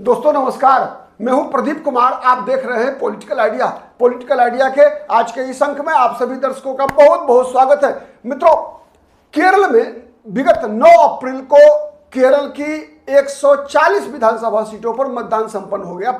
दोस्तों नमस्कार, मैं हूं प्रदीप कुमार। आप देख रहे हैं पॉलिटिकल आइडिया। पॉलिटिकल आइडिया के आज के इस अंक में आप सभी दर्शकों का बहुत बहुत स्वागत है। मित्रों, केरल में विगत 9 अप्रैल को केरल की 140 विधानसभा सीटों पर मतदान संपन्न हो गया।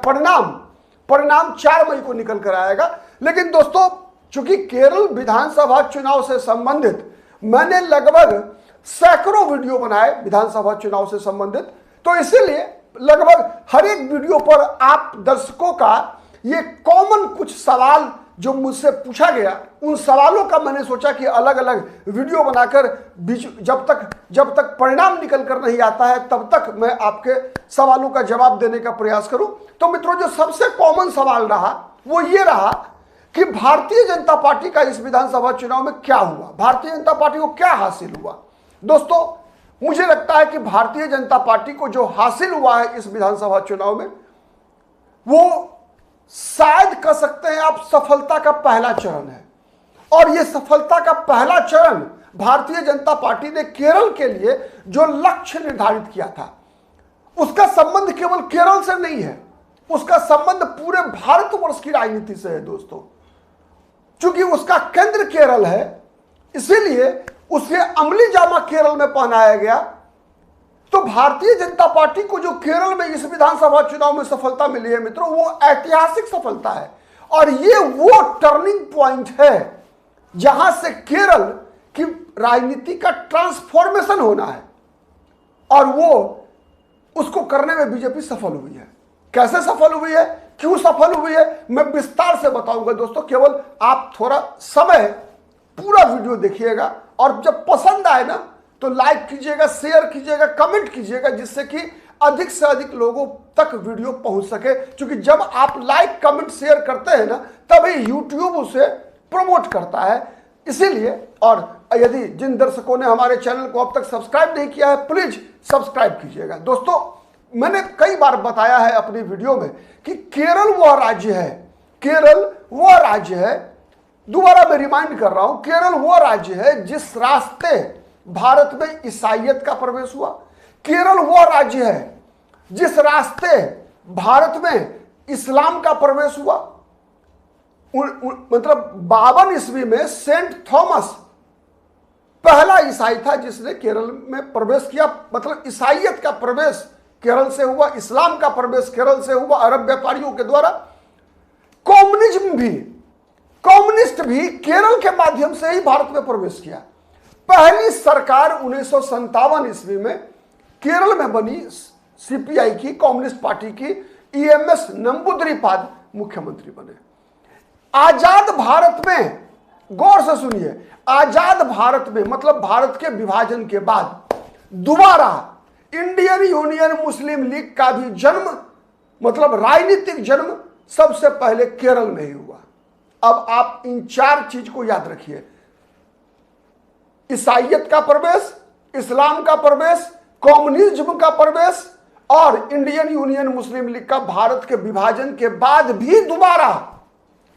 परिणाम 4 मई को निकल कर आएगा। लेकिन दोस्तों, चूंकि केरल विधानसभा चुनाव से संबंधित मैंने लगभग सैकड़ों वीडियो बनाए विधानसभा चुनाव से संबंधित, तो इसीलिए लगभग हर एक वीडियो पर आप दर्शकों का ये कॉमन कुछ सवाल जो मुझसे पूछा गया, उन सवालों का मैंने सोचा कि अलग अलग वीडियो बनाकर जब तक परिणाम निकल कर नहीं आता है तब तक मैं आपके सवालों का जवाब देने का प्रयास करूं। तो मित्रों, जो सबसे कॉमन सवाल रहा वो ये रहा कि भारतीय जनता पार्टी का इस विधानसभा चुनाव में क्या हुआ, भारतीय जनता पार्टी को क्या हासिल हुआ। दोस्तों, मुझे लगता है कि भारतीय जनता पार्टी को जो हासिल हुआ है इस विधानसभा चुनाव में, वो शायद कह सकते हैं आप सफलता का पहला चरण है। और यह सफलता का पहला चरण भारतीय जनता पार्टी ने केरल के लिए जो लक्ष्य निर्धारित किया था, उसका संबंध केवल केरल से नहीं है, उसका संबंध पूरे भारतवर्ष की राजनीति से है। दोस्तों, चूंकि उसका केंद्र केरल है, इसीलिए उसे अमली जामा केरल में पहनाया गया। तो भारतीय जनता पार्टी को जो केरल में इस विधानसभा चुनाव में सफलता मिली है मित्रों, वो ऐतिहासिक सफलता है। और ये वो टर्निंग पॉइंट है जहां से केरल की राजनीति का ट्रांसफॉर्मेशन होना है, और वो उसको करने में बीजेपी सफल हुई है। कैसे सफल हुई है, क्यों सफल हुई है, मैं विस्तार से बताऊंगा। दोस्तों, केवल आप थोड़ा समय पूरा वीडियो देखिएगा, और जब पसंद आए ना तो लाइक कीजिएगा, शेयर कीजिएगा, कमेंट कीजिएगा, जिससे कि अधिक से अधिक लोगों तक वीडियो पहुंच सके। क्योंकि जब आप लाइक कमेंट शेयर करते हैं ना, तभी यूट्यूब उसे प्रमोट करता है। इसीलिए, और यदि जिन दर्शकों ने हमारे चैनल को अब तक सब्सक्राइब नहीं किया है, प्लीज सब्सक्राइब कीजिएगा। दोस्तों, मैंने कई बार बताया है अपनी वीडियो में कि केरल वह राज्य है, केरल वह राज्य है, दोबारा मैं रिमाइंड कर रहा हूं, केरल वह राज्य है जिस रास्ते भारत में ईसाईयत का प्रवेश हुआ। केरल वह राज्य है जिस रास्ते भारत में इस्लाम का प्रवेश हुआ। मतलब 52 ईस्वी में सेंट थॉमस पहला ईसाई था जिसने केरल में प्रवेश किया। मतलब ईसाईयत का प्रवेश केरल से हुआ, इस्लाम का प्रवेश केरल से हुआ अरब व्यापारियों के द्वारा। कम्युनिस्ट भी केरल के माध्यम से ही भारत में प्रवेश किया। पहली सरकार 1957 ईस्वी में केरल में बनी, सीपीआई की, कम्युनिस्ट पार्टी की। ईएमएस नंबूदरीपाद मुख्यमंत्री बने। आजाद भारत में, गौर से सुनिए, आजाद भारत में मतलब भारत के विभाजन के बाद दोबारा इंडियन यूनियन मुस्लिम लीग का भी जन्म, मतलब राजनीतिक जन्म, सबसे पहले केरल में ही हुआ। अब आप इन 4 चीज को याद रखिए, ईसाईयत का प्रवेश, इस्लाम का प्रवेश, कम्युनिज्म का प्रवेश और इंडियन यूनियन मुस्लिम लीग का भारत के विभाजन के बाद भी दोबारा,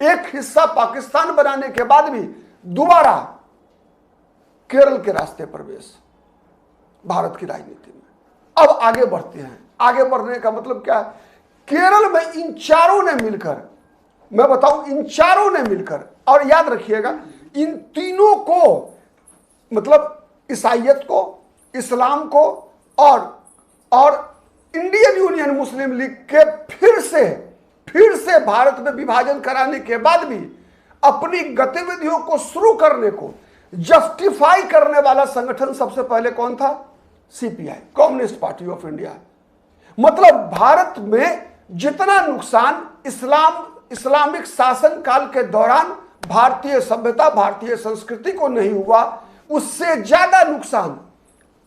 एक हिस्सा पाकिस्तान बनाने के बाद भी दोबारा केरल के रास्ते प्रवेश भारत की राजनीति में। अब आगे बढ़ते हैं। आगे बढ़ने का मतलब क्या है, केरल में इन चारों ने मिलकर, मैं बताऊं, इन चारों ने मिलकर, और याद रखिएगा इन तीनों को, मतलब ईसाईयत को, इस्लाम को और इंडियन यूनियन मुस्लिम लीग के फिर से भारत में विभाजन कराने के बाद भी अपनी गतिविधियों को शुरू करने को जस्टिफाई करने वाला संगठन सबसे पहले कौन था? CPI, communist party of India. मतलब भारत में जितना नुकसान इस्लामिक शासन काल के दौरान भारतीय सभ्यता, भारतीय संस्कृति को नहीं हुआ, उससे ज्यादा नुकसान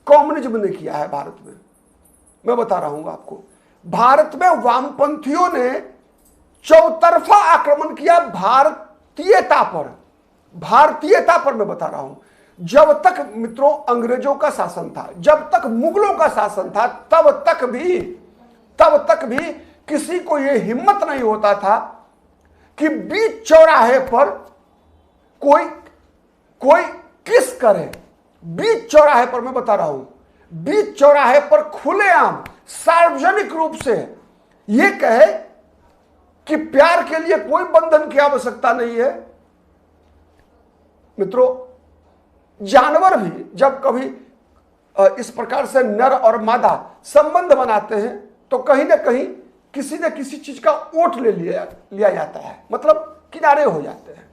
कम्युनिज्म ने किया है भारत में। मैं बता रहा हूं आपको, भारत में वामपंथियों ने चौतरफा आक्रमण किया भारतीयता पर मैं बता रहा हूं। जब तक मित्रों अंग्रेजों का शासन था, जब तक मुगलों का शासन था, तब तक भी किसी को यह हिम्मत नहीं होता था कि बीच चौराहे पर कोई किस करे। बीच चौराहे पर मैं बता रहा हूं, बीच चौराहे पर खुलेआम सार्वजनिक रूप से ये कहे कि प्यार के लिए कोई बंधन की आवश्यकता नहीं है। मित्रों, जानवर भी जब कभी इस प्रकार से नर और मादा संबंध बनाते हैं तो कहीं ना कहीं किसी न किसी चीज का ओट ले लिया जाता है, मतलब किनारे हो जाते हैं।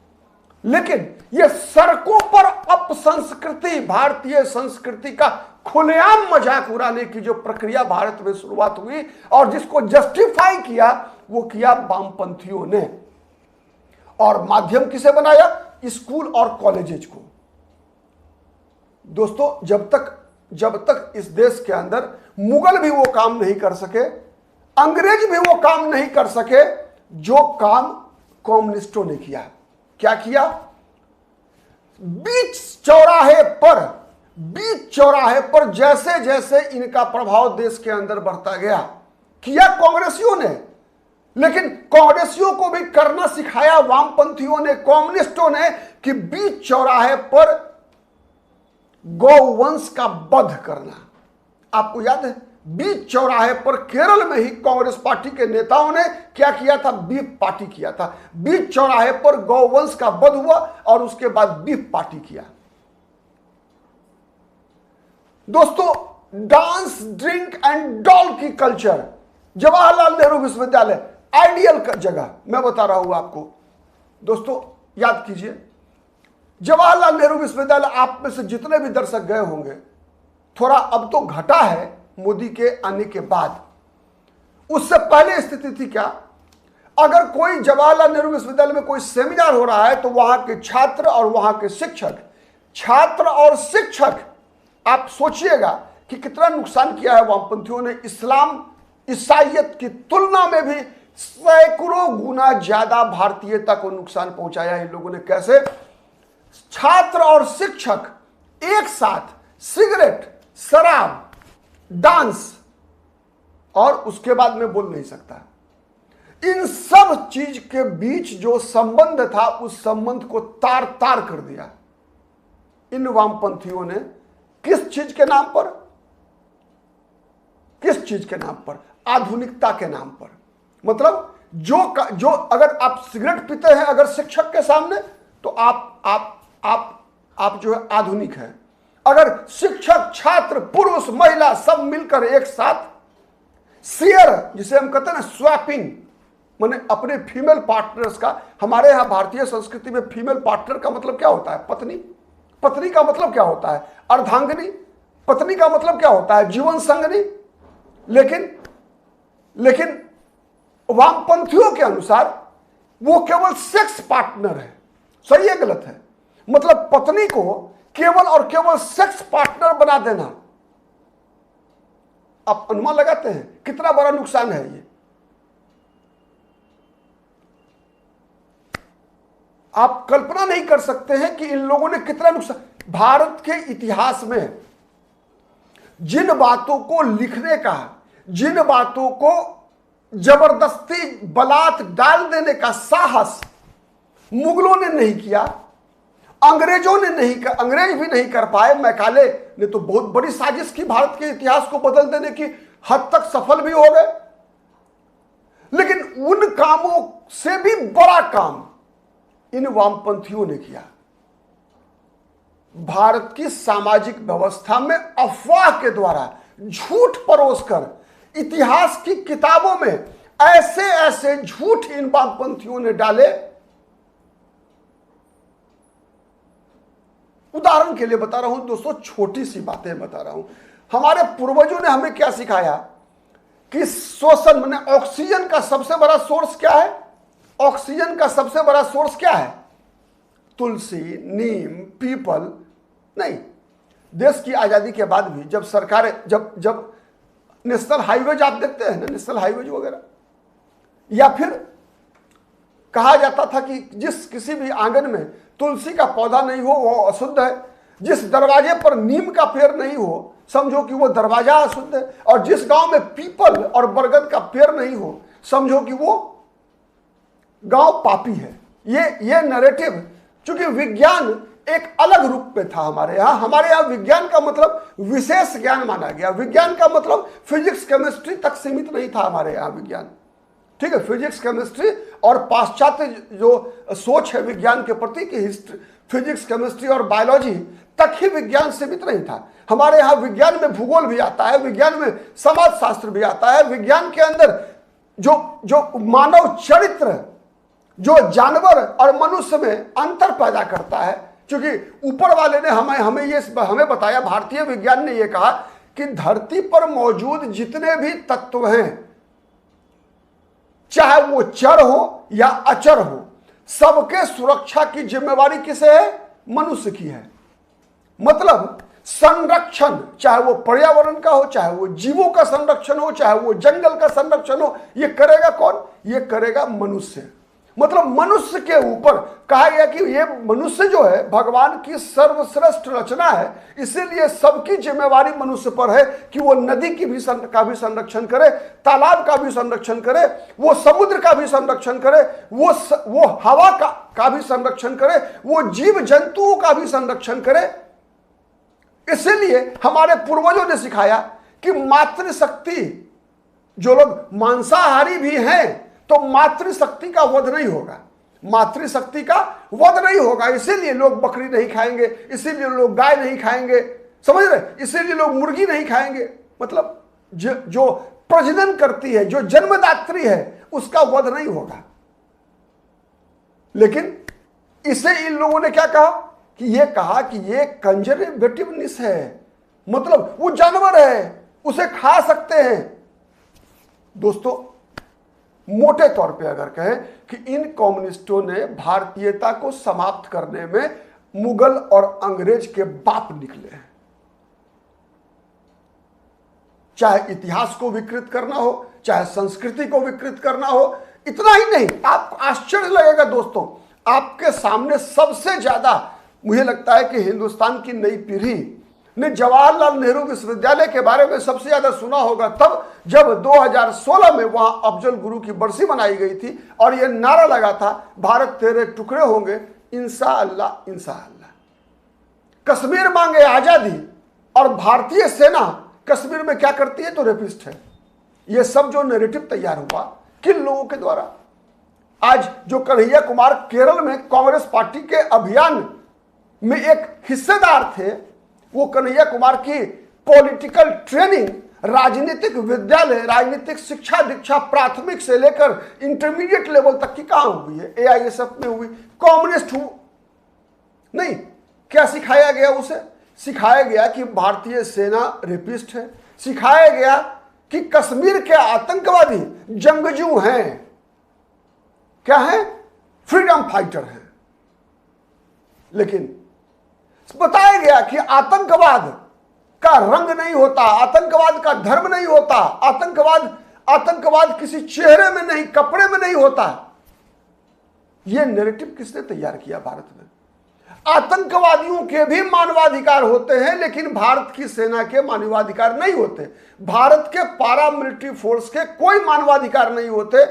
लेकिन यह सड़कों पर अपसंस्कृति, भारतीय संस्कृति का खुलेआम मजाक उड़ाने की जो प्रक्रिया भारत में शुरुआत हुई और जिसको जस्टिफाई किया, वो किया वामपंथियों ने। और माध्यम किसे बनाया? स्कूल और कॉलेजेज को। दोस्तों, जब तक इस देश के अंदर मुगल भी वो काम नहीं कर सके, अंग्रेज भी वो काम नहीं कर सके जो काम कम्युनिस्टों ने किया। क्या किया? बीच चौराहे पर जैसे जैसे इनका प्रभाव देश के अंदर बढ़ता गया, किया कांग्रेसियों ने, लेकिन कांग्रेसियों को भी करना सिखाया वामपंथियों ने, कम्युनिस्टों ने, कि बीच चौराहे पर गौवंश का वध करना। आपको याद है, बीच चौराहे पर केरल में ही कांग्रेस पार्टी के नेताओं ने क्या किया था? बीफ पार्टी किया था। बीच चौराहे पर गौवंश का वध हुआ और उसके बाद बीफ पार्टी किया। दोस्तों, डांस, ड्रिंक एंड डॉल की कल्चर, जवाहरलाल नेहरू विश्वविद्यालय आइडियल जगह, मैं बता रहा हूं आपको। दोस्तों, याद कीजिए, जवाहरलाल नेहरू विश्वविद्यालय, आप में से जितने भी दर्शक गए होंगे, थोड़ा अब तो घटा है मोदी के आने के बाद। उससे पहले स्थिति थी क्या? अगर कोई जवाहरलाल नेहरू विश्वविद्यालय में कोई सेमिनार हो रहा है तो वहां के छात्र और वहां के शिक्षक, आप सोचिएगा कि कितना नुकसान किया है वामपंथियों ने। इस्लाम, ईसाइयत की तुलना में भी सैकड़ों गुना ज्यादा भारतीयता को नुकसान पहुंचाया इन लोगों ने। कैसे? छात्र और शिक्षक एक साथ सिगरेट, शराब, डांस, और उसके बाद में बोल नहीं सकता, इन सब चीज के बीच जो संबंध था, उस संबंध को तार तार कर दिया इन वामपंथियों ने। किस चीज के नाम पर? किस चीज के नाम पर? आधुनिकता के नाम पर। मतलब जो अगर आप सिगरेट पीते हैं अगर शिक्षक के सामने, तो आप जो है आधुनिक हैं। अगर शिक्षक, छात्र, पुरुष, महिला सब मिलकर एक साथ शेयर, जिसे हम कहते हैं ना स्वैपिंग, माने अपने फीमेल पार्टनर्स का, हमारे यहां भारतीय संस्कृति में फीमेल पार्टनर का मतलब क्या होता है? पत्नी। पत्नी का मतलब क्या होता है? अर्धांगिनी। पत्नी का मतलब क्या होता है? जीवन संगनी। लेकिन वामपंथियों के अनुसार वो केवल सेक्स पार्टनर है। सही है, गलत है? मतलब पत्नी को केवल और केवल सेक्स पार्टनर बना देना। आप अनुमान लगाते हैं कितना बड़ा नुकसान है ये? आप कल्पना नहीं कर सकते हैं कि इन लोगों ने कितना नुकसान। भारत के इतिहास में जिन बातों को लिखने का, जिन बातों को जबरदस्ती बलात् डाल देने का साहस मुगलों ने नहीं किया, अंग्रेजों ने नहीं कर, अंग्रेज भी नहीं कर पाए। मैकाले ने तो बहुत बड़ी साजिश की, भारत के इतिहास को बदल देने की हद तक सफल भी हो गए, लेकिन उन कामों से भी बड़ा काम इन वामपंथियों ने किया। भारत की सामाजिक व्यवस्था में अफवाह के द्वारा झूठ परोसकर इतिहास की किताबों में ऐसे ऐसे झूठ इन वामपंथियों ने डाले। उदाहरण के लिए बता रहा हूं दोस्तों, छोटी सी बातें बता रहा हूं। हमारे पूर्वजों ने हमें क्या सिखाया कि श्वसन माने ऑक्सीजन का सबसे बड़ा सोर्स क्या है? ऑक्सीजन का सबसे बड़ा सोर्स क्या है? तुलसी, नीम, पीपल नहीं। देश की आजादी के बाद भी जब सरकारें, जब नेशनल हाईवेज आप देखते हैं ना, नेशनल हाईवेज वगैरह, या फिर कहा जाता था कि जिस किसी भी आंगन में तुलसी का पौधा नहीं हो वो अशुद्ध है, जिस दरवाजे पर नीम का पेड़ नहीं हो समझो कि वो दरवाजा अशुद्ध है, और जिस गांव में पीपल और बरगद का पेड़ नहीं हो समझो कि वो गांव पापी है। ये नैरेटिव, चूंकि विज्ञान एक अलग रूप में था हमारे यहाँ विज्ञान का मतलब विशेष ज्ञान माना गया। विज्ञान का मतलब फिजिक्स, केमिस्ट्री तक सीमित नहीं था हमारे यहाँ विज्ञान। ठीक है, फिजिक्स केमिस्ट्री और पाश्चात्य जो सोच है विज्ञान के प्रति कि हिस्ट्री, फिजिक्स केमिस्ट्री और बायोलॉजी तक ही विज्ञान सीमित नहीं था। हमारे यहाँ विज्ञान में भूगोल भी आता है, विज्ञान में समाज शास्त्र भी आता है, विज्ञान के अंदर जो मानव चरित्र, जो जानवर और मनुष्य में अंतर पैदा करता है, क्योंकि ऊपर वाले ने हमें बताया, भारतीय विज्ञान ने यह कहा कि धरती पर मौजूद जितने भी तत्व हैं, चाहे वो चर हो या अचर हो, सबके सुरक्षा की जिम्मेवारी किसे है? मनुष्य की है। मतलब संरक्षण, चाहे वो पर्यावरण का हो, चाहे वो जीवों का संरक्षण हो, चाहे वो जंगल का संरक्षण हो, ये करेगा कौन? ये करेगा मनुष्य। मतलब मनुष्य के ऊपर कहा गया कि ये मनुष्य जो है भगवान की सर्वश्रेष्ठ रचना है, इसीलिए सबकी जिम्मेवारी मनुष्य पर है कि वो नदी का भी संरक्षण करे, तालाब का भी संरक्षण करे, वो समुद्र का भी संरक्षण करे, वो हवा का भी संरक्षण करे, वो जीव जंतुओं का भी संरक्षण करे। इसीलिए हमारे पूर्वजों ने सिखाया कि मातृशक्ति, जो लोग मांसाहारी भी हैं तो मातृशक्ति का वध नहीं होगा, मातृशक्ति का वध नहीं होगा। इसीलिए लोग बकरी नहीं खाएंगे, इसीलिए लोग गाय नहीं खाएंगे, समझ रहे, इसीलिए लोग मुर्गी नहीं खाएंगे। मतलब जो प्रजनन करती है, जो जन्मदात्री है, उसका वध नहीं होगा। लेकिन इसे इन लोगों ने क्या कहा कि ये कंजर्वेटिवनेस है, मतलब वो जानवर है, उसे खा सकते हैं। दोस्तों, मोटे तौर पे अगर कहें कि इन कम्युनिस्टों ने भारतीयता को समाप्त करने में मुगल और अंग्रेज के बाप निकले हैं। चाहे इतिहास को विकृत करना हो, चाहे संस्कृति को विकृत करना हो। इतना ही नहीं, आपको आश्चर्य लगेगा दोस्तों, आपके सामने सबसे ज्यादा मुझे लगता है कि हिंदुस्तान की नई पीढ़ी ने जवाहरलाल नेहरू विश्वविद्यालय के बारे में सबसे ज्यादा सुना होगा तब जब 2016 में वहां अफजल गुरु की बरसी मनाई गई थी और यह नारा लगा था, भारत तेरे टुकड़े होंगे इंशाअल्लाह इंशाअल्लाह। कश्मीर मांगे आजादी और भारतीय सेना कश्मीर में क्या करती है? तो रेपिस्ट है। यह सब जो नैरेटिव तैयार हुआ किन लोगों के द्वारा? आज जो कन्हैया कुमार केरल में कांग्रेस पार्टी के अभियान में एक हिस्सेदार थे, वो कन्हैया कुमार की पॉलिटिकल ट्रेनिंग राजनीतिक विद्यालय, राजनीतिक शिक्षा दीक्षा प्राथमिक से लेकर इंटरमीडिएट लेवल तक की कहां हुई है? एआईएसएफ में हुई। कम्युनिस्ट नहीं, क्या सिखाया गया उसे? सिखाया गया कि भारतीय सेना रेपिस्ट है, सिखाया गया कि कश्मीर के आतंकवादी जंगजू हैं, क्या है? फ्रीडम फाइटर हैं। लेकिन बताया गया कि आतंकवाद का रंग नहीं होता, आतंकवाद का धर्म नहीं होता, आतंकवाद किसी चेहरे में नहीं, कपड़े में नहीं होता। यह नैरेटिव किसने तैयार किया भारत में? आतंकवादियों के भी मानवाधिकार होते हैं, लेकिन भारत की सेना के मानवाधिकार नहीं होते, भारत के पारामिलिट्री फोर्स के कोई मानवाधिकार नहीं होते।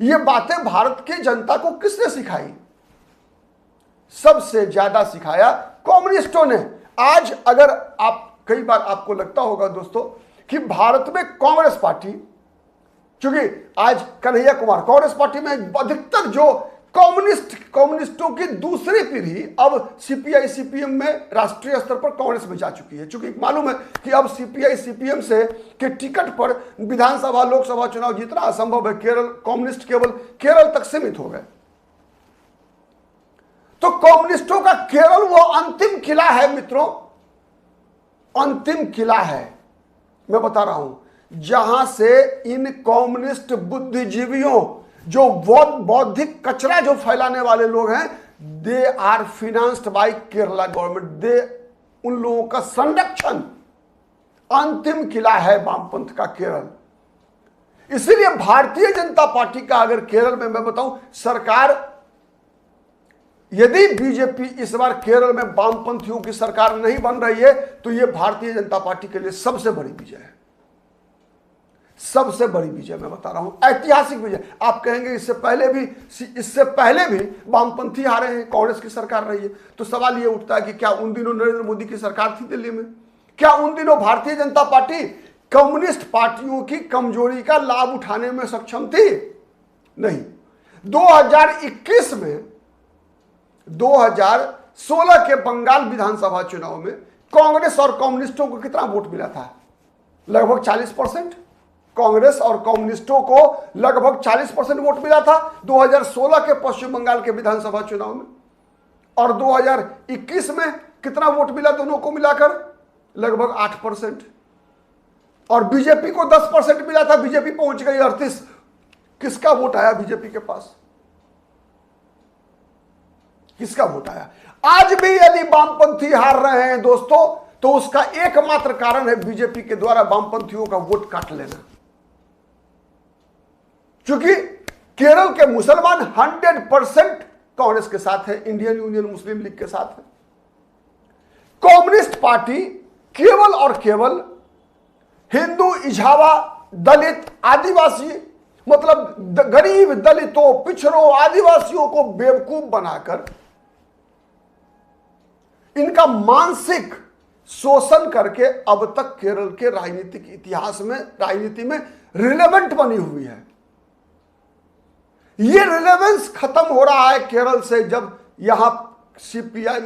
ये बातें भारत की जनता को किसने सिखाई? सबसे ज्यादा सिखाया कम्युनिस्टों ने। आज अगर आप, कई बार आपको लगता होगा दोस्तों कि भारत में कांग्रेस पार्टी, क्योंकि आज कन्हैया कुमार कांग्रेस पार्टी में अधिकतर जो कम्युनिस्टों की दूसरी पीढ़ी अब सीपीआई सीपीएम में राष्ट्रीय स्तर पर कांग्रेस में जा चुकी है, क्योंकि मालूम है कि अब सीपीआई सीपीएम से के टिकट पर विधानसभा लोकसभा चुनाव जीतना असंभव है। केरल कम्युनिस्ट केवल केरल तक सीमित हो गए। तो कम्युनिस्टों का केरल वो अंतिम किला है मित्रों, अंतिम किला है। मैं बता रहा हूं, जहां से इन कम्युनिस्ट बुद्धिजीवियों, जो बौद्धिक कचरा जो फैलाने वाले लोग हैं, they are financed by Kerala government. They, उन लोगों का संरक्षण अंतिम किला है वामपंथ का केरल। इसीलिए भारतीय जनता पार्टी का अगर केरल में मैं बताऊं सरकार, यदि बीजेपी इस बार केरल में वामपंथियों की सरकार नहीं बन रही है तो यह भारतीय जनता पार्टी के लिए सबसे बड़ी विजय है, सबसे बड़ी विजय मैं बता रहा हूं, ऐतिहासिक विजय। आप कहेंगे इससे पहले भी वामपंथी हारे हैं, कांग्रेस की सरकार रही है। तो सवाल यह उठता है कि क्या उन दिनों नरेंद्र मोदी की सरकार थी दिल्ली में? क्या उन दिनों भारतीय जनता पार्टी कम्युनिस्ट पार्टियों की कमजोरी का लाभ उठाने में सक्षम थी? नहीं। 2016 के बंगाल विधानसभा चुनाव में कांग्रेस और कम्युनिस्टों को कितना वोट मिला था? लगभग 40%। कांग्रेस और कम्युनिस्टों को लगभग 40% वोट मिला था 2016 के पश्चिम बंगाल के विधानसभा चुनाव में। और 2021 में कितना वोट मिला दोनों को मिलाकर? लगभग 8%। और बीजेपी को 10% मिला था, बीजेपी पहुंच गई 38। किसका वोट आया बीजेपी के पास? किसका वोट आया? आज भी यदि वामपंथी हार रहे हैं दोस्तों, तो उसका एकमात्र कारण है बीजेपी के द्वारा वामपंथियों का वोट काट लेना। क्योंकि केरल के मुसलमान 100% कांग्रेस के साथ है, इंडियन यूनियन मुस्लिम लीग के साथ है। कम्युनिस्ट पार्टी केवल और केवल हिंदू, इजावा, दलित, आदिवासी, मतलब गरीब दलितों, पिछड़ों, आदिवासियों को बेवकूफ बनाकर इनका मानसिक शोषण करके अब तक केरल के राजनीतिक इतिहास में, राजनीति में रिलेवेंट बनी हुई है। ये रिलेवेंस खत्म हो रहा है केरल से जब यहां सीपीआई,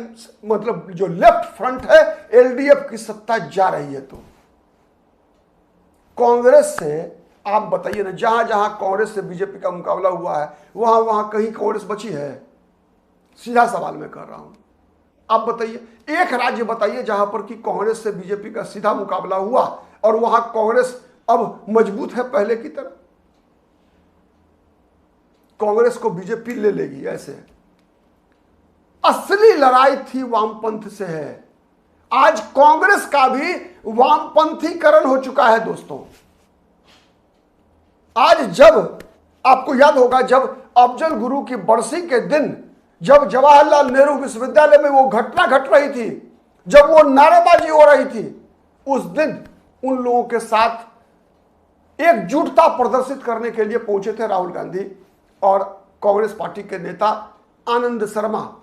मतलब जो लेफ्ट फ्रंट है, एलडीएफ की सत्ता जा रही है। तो कांग्रेस से आप बताइए ना, जहां जहां कांग्रेस से बीजेपी का मुकाबला हुआ है, वहां वहां कहीं कांग्रेस बची है? सीधा सवाल मैं कर रहा हूं, आप बताइए, एक राज्य बताइए जहां पर कि कांग्रेस से बीजेपी का सीधा मुकाबला हुआ और वहां कांग्रेस अब मजबूत है पहले की तरह। कांग्रेस को बीजेपी ले लेगी ऐसे। असली लड़ाई थी वामपंथ से है। आज कांग्रेस का भी वामपंथीकरण हो चुका है दोस्तों। आज जब आपको याद होगा, जब अफजल गुरु की बरसी के दिन जब जवाहरलाल नेहरू विश्वविद्यालय में वो घटना घट रही थी, जब वो नारेबाजी हो रही थी, उस दिन उन लोगों के साथ एकजुटता प्रदर्शित करने के लिए पहुंचे थे राहुल गांधी और कांग्रेस पार्टी के नेता आनंद शर्मा,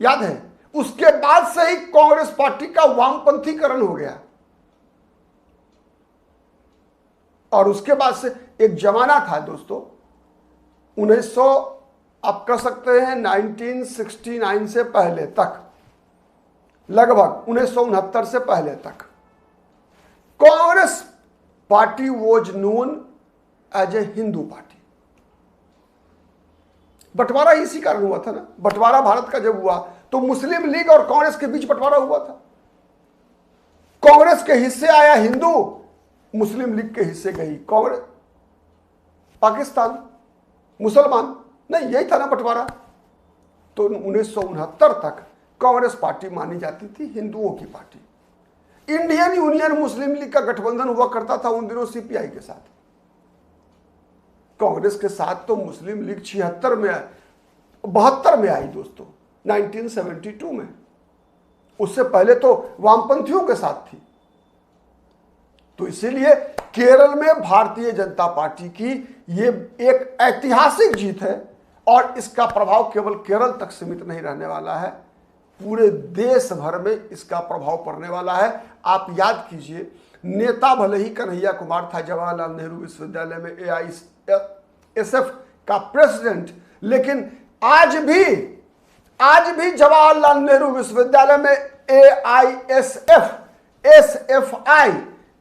याद है? उसके बाद से ही कांग्रेस पार्टी का वामपंथीकरण हो गया। और उसके बाद से एक जमाना था दोस्तों, 1900 आप कह सकते हैं 1969 से पहले तक, लगभग 1969 से पहले तक Congress party was known as a Hindu party. बंटवारा इसी कारण हुआ था ना। बंटवारा भारत का जब हुआ तो मुस्लिम लीग और कांग्रेस के बीच बंटवारा हुआ था। कांग्रेस के हिस्से आया हिंदू, मुस्लिम लीग के हिस्से गई कांग्रेस, पाकिस्तान, मुसलमान। नहीं, यही था ना बंटवारा। तो 1969 तक कांग्रेस पार्टी मानी जाती थी हिंदुओं की पार्टी। इंडियन यूनियन मुस्लिम लीग का गठबंधन हुआ करता था उन दिनों सीपीआई के साथ। कांग्रेस के साथ तो मुस्लिम लीग 76 में, 72 में आई दोस्तों, 1972 में। उससे पहले तो वामपंथियों के साथ थी। तो इसीलिए केरल में भारतीय जनता पार्टी की ये एक ऐतिहासिक जीत है और इसका प्रभाव केवल केरल तक सीमित नहीं रहने वाला है, पूरे देश भर में इसका प्रभाव पड़ने वाला है। आप याद कीजिए, नेता भले ही कन्हैया कुमार था जवाहरलाल नेहरू विश्वविद्यालय में एआईएसएफ का प्रेसिडेंट, लेकिन आज भी जवाहरलाल नेहरू विश्वविद्यालय में एआईएसएफ, एसएफआई,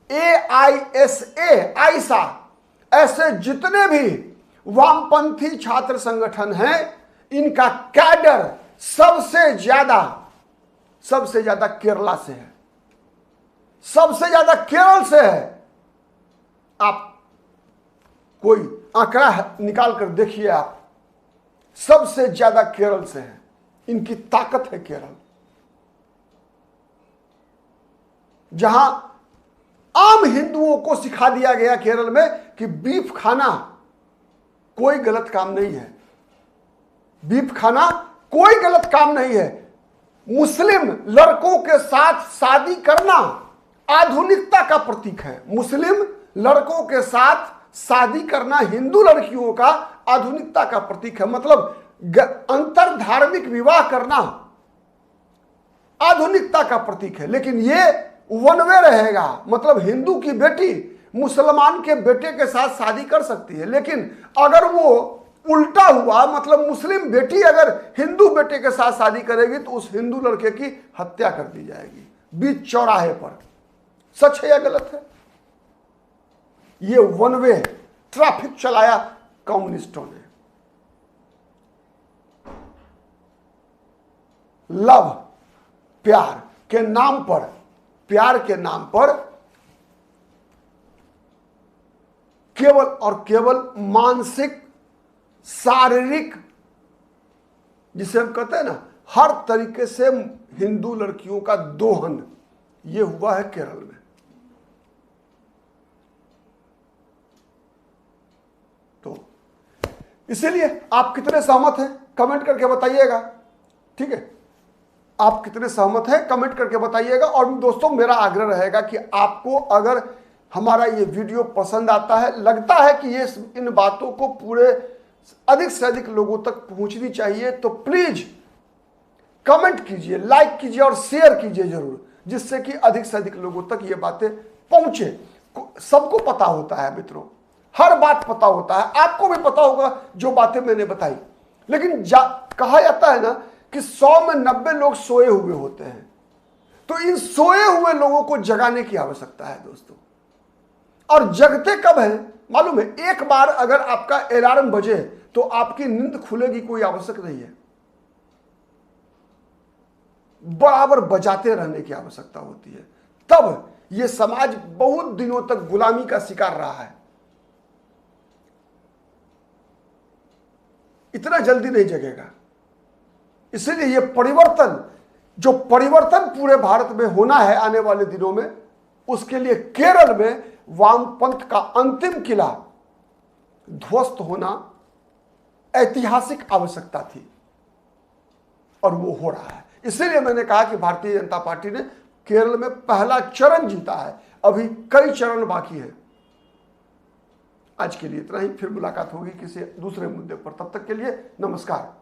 एआईएसए, आईसा, ऐसे जितने भी वामपंथी छात्र संगठन हैं, इनका कैडर सबसे ज्यादा केरला से है, सबसे ज्यादा केरल से है। आप कोई आंकड़ा निकाल कर देखिए, आप, सबसे ज्यादा केरल से है। इनकी ताकत है केरल, जहां आम हिंदुओं को सिखा दिया गया केरल में कि बीफ खाना कोई गलत काम नहीं है। बीफ खाना कोई गलत काम नहीं है। मुस्लिम लड़कों के साथ शादी करना आधुनिकता का प्रतीक है। मुस्लिम लड़कों के साथ शादी करना हिंदू लड़कियों का आधुनिकता का प्रतीक है। मतलब अंतर धार्मिक विवाह करना आधुनिकता का प्रतीक है। लेकिन ये वन वे रहेगा, मतलब हिंदू की बेटी मुसलमान के बेटे के साथ शादी कर सकती है, लेकिन अगर वो उल्टा हुआ, मतलब मुस्लिम बेटी अगर हिंदू बेटे के साथ शादी करेगी तो उस हिंदू लड़के की हत्या कर दी जाएगी बीच चौराहे पर। सच है या गलत है? ये वन वे ट्रैफिक चलाया कम्युनिस्टों ने। लव, प्यार के नाम पर, प्यार के नाम पर केवल और केवल मानसिक, शारीरिक, जिसे हम कहते हैं ना, हर तरीके से हिंदू लड़कियों का दोहन, ये हुआ है केरल में। तो इसीलिए आप कितने सहमत हैं कमेंट करके बताइएगा, ठीक है? आप कितने सहमत हैं कमेंट करके बताइएगा। और दोस्तों, मेरा आग्रह रहेगा कि आपको अगर हमारा ये वीडियो पसंद आता है, लगता है कि ये इन बातों को पूरे अधिक से अधिक लोगों तक पहुंचनी चाहिए, तो प्लीज कमेंट कीजिए, लाइक कीजिए और शेयर कीजिए जरूर, जिससे कि अधिक से अधिक लोगों तक ये बातें पहुंचे। सबको पता होता है मित्रों, हर बात पता होता है, आपको भी पता होगा जो बातें मैंने बताई, लेकिन कहा जाता है ना कि 100 में 90 लोग सोए हुए होते हैं, तो इन सोए हुए लोगों को जगाने की आवश्यकता है दोस्तों। और जगते कब है मालूम है? एक बार अगर आपका अलार्म बजे तो आपकी नींद खुलेगी कोई आवश्यक नहीं है, बराबर बजाते रहने की आवश्यकता होती है। तब यह समाज बहुत दिनों तक गुलामी का शिकार रहा है, इतना जल्दी नहीं जगेगा। इसलिए यह परिवर्तन, जो परिवर्तन पूरे भारत में होना है आने वाले दिनों में, उसके लिए केरल में वामपंथ का अंतिम किला ध्वस्त होना ऐतिहासिक आवश्यकता थी, और वो हो रहा है। इसीलिए मैंने कहा कि भारतीय जनता पार्टी ने केरल में पहला चरण जीता है, अभी कई चरण बाकी हैं। आज के लिए इतना ही, फिर मुलाकात होगी किसी दूसरे मुद्दे पर। तब तक के लिए नमस्कार।